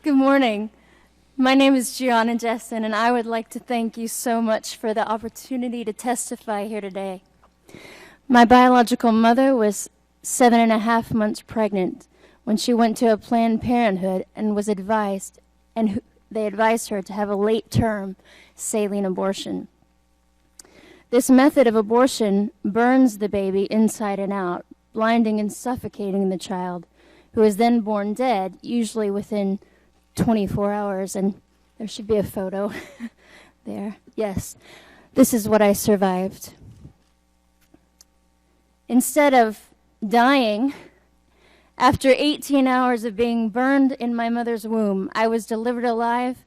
Good morning. My name is Gianna Jessen, and I would like to thank you so much for the opportunity to testify here today. My biological mother was 7.5 months pregnant when she went to a Planned Parenthood and was advised, and they advised her to have a late-term saline abortion. This method of abortion burns the baby inside and out, blinding and suffocating the child, who is then born dead, usually within 24 hours. And there should be a photo there. Yes, this is what I survived. Instead of dying, after 18 hours of being burned in my mother's womb, I was delivered alive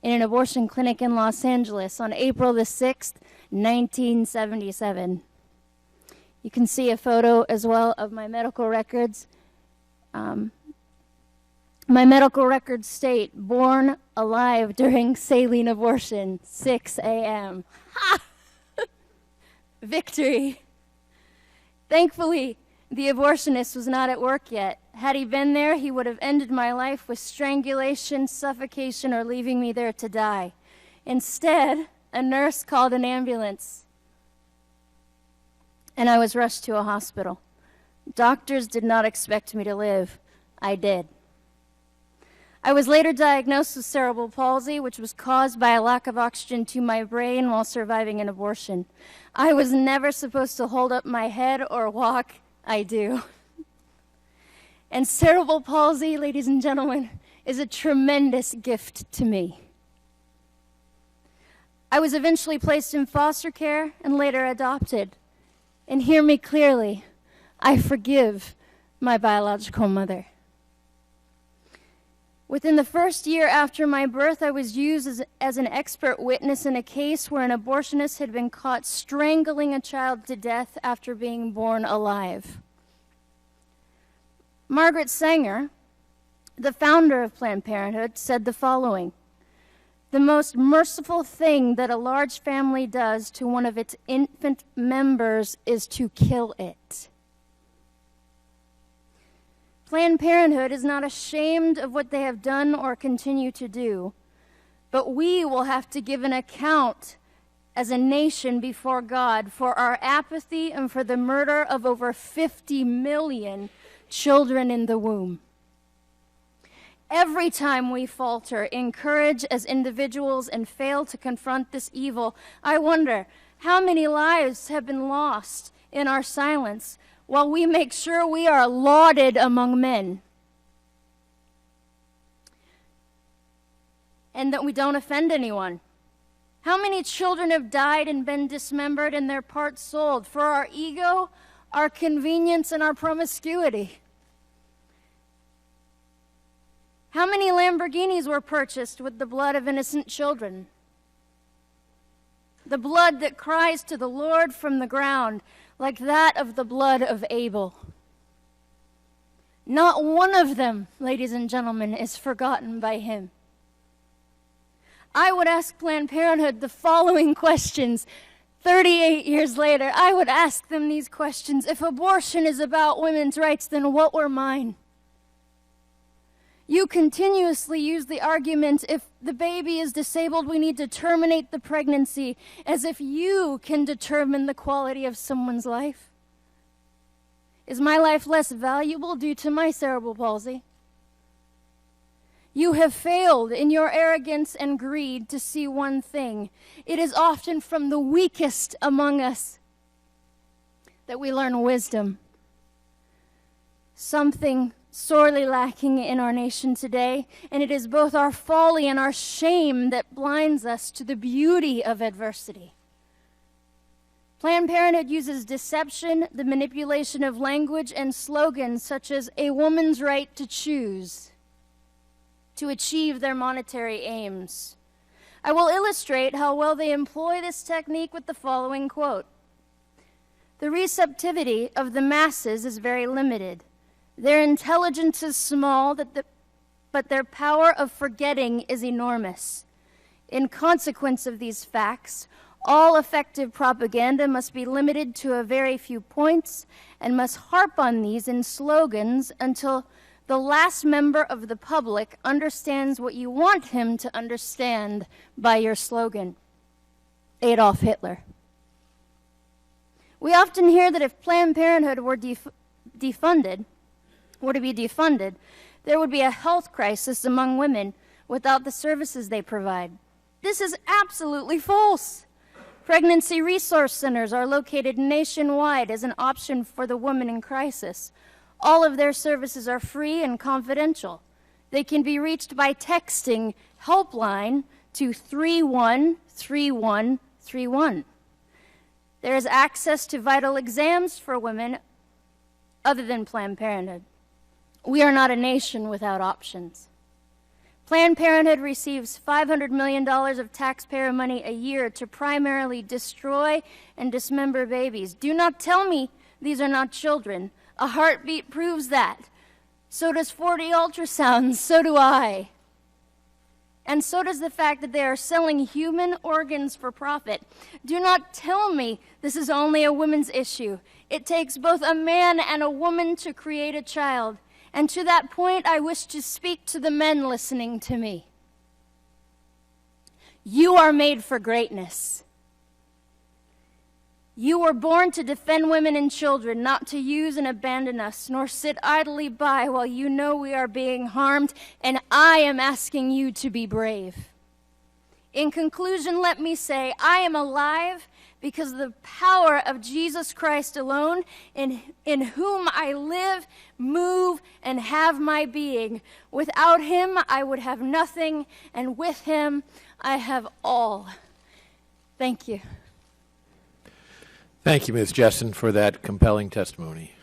in an abortion clinic in Los Angeles on April the 6th, 1977. You can see a photo as well of my medical records. My medical records state, born alive during saline abortion, 6 a.m. Ha! Victory. Thankfully, the abortionist was not at work yet. Had he been there, he would have ended my life with strangulation, suffocation, or leaving me there to die. Instead, a nurse called an ambulance, and I was rushed to a hospital. Doctors did not expect me to live. I did. I was later diagnosed with cerebral palsy, which was caused by a lack of oxygen to my brain while surviving an abortion. I was never supposed to hold up my head or walk. I do. And cerebral palsy, ladies and gentlemen, is a tremendous gift to me. I was eventually placed in foster care and later adopted. And hear me clearly, I forgive my biological mother. Within the first year after my birth, I was used as an expert witness in a case where an abortionist had been caught strangling a child to death after being born alive. Margaret Sanger, the founder of Planned Parenthood, said the following: "The most merciful thing that a large family does to one of its infant members is to kill it." Planned Parenthood is not ashamed of what they have done or continue to do, but we will have to give an account as a nation before God for our apathy and for the murder of over 50 million children in the womb. Every time we falter in courage as individuals and fail to confront this evil, I wonder how many lives have been lost in our silence while we make sure we are lauded among men and that we don't offend anyone. How many children have died and been dismembered and their parts sold for our ego, our convenience, and our promiscuity? How many Lamborghinis were purchased with the blood of innocent children? The blood that cries to the Lord from the ground, like that of the blood of Abel. Not one of them, ladies and gentlemen, is forgotten by him. I would ask Planned Parenthood the following questions 38 years later. I would ask them these questions. If abortion is about women's rights, then what were mine? You continuously use the argument, if the baby is disabled, we need to terminate the pregnancy, as if you can determine the quality of someone's life. Is my life less valuable due to my cerebral palsy? You have failed in your arrogance and greed to see one thing. It is often from the weakest among us that we learn wisdom. Something sorely lacking in our nation today, and it is both our folly and our shame that blinds us to the beauty of adversity. Planned Parenthood uses deception, the manipulation of language, and slogans such as "a woman's right to choose" to achieve their monetary aims. I will illustrate how well they employ this technique with the following quote: "The receptivity of the masses is very limited. Their intelligence is small, but their power of forgetting is enormous. In consequence of these facts, all effective propaganda must be limited to a very few points and must harp on these in slogans until The last member of the public understands what you want him to understand by your slogan. Adolf Hitler. We often hear that if Planned Parenthood were to be defunded, there would be a health crisis among women without the services they provide. This is absolutely false. Pregnancy resource centers are located nationwide as an option for the woman in crisis. All of their services are free and confidential. They can be reached by texting helpline to 313131. There is access to vital exams for women other than Planned Parenthood. We are not a nation without options. Planned Parenthood receives $500 million of taxpayer money a year to primarily destroy and dismember babies. Do not tell me these are not children. A heartbeat proves that. So does 40 ultrasounds. So do I. And so does the fact that they are selling human organs for profit. Do not tell me this is only a women's issue. It takes both a man and a woman to create a child. And to that point, I wish to speak to the men listening to me. You are made for greatness. You were born to defend women and children, not to use and abandon us, nor sit idly by while you know we are being harmed, and I am asking you to be brave. In conclusion, let me say, I am alive because of the power of Jesus Christ alone, in whom I live, move, and have my being. Without him, I would have nothing, and with him, I have all. Thank you. Thank you, Ms. Jessen, for that compelling testimony.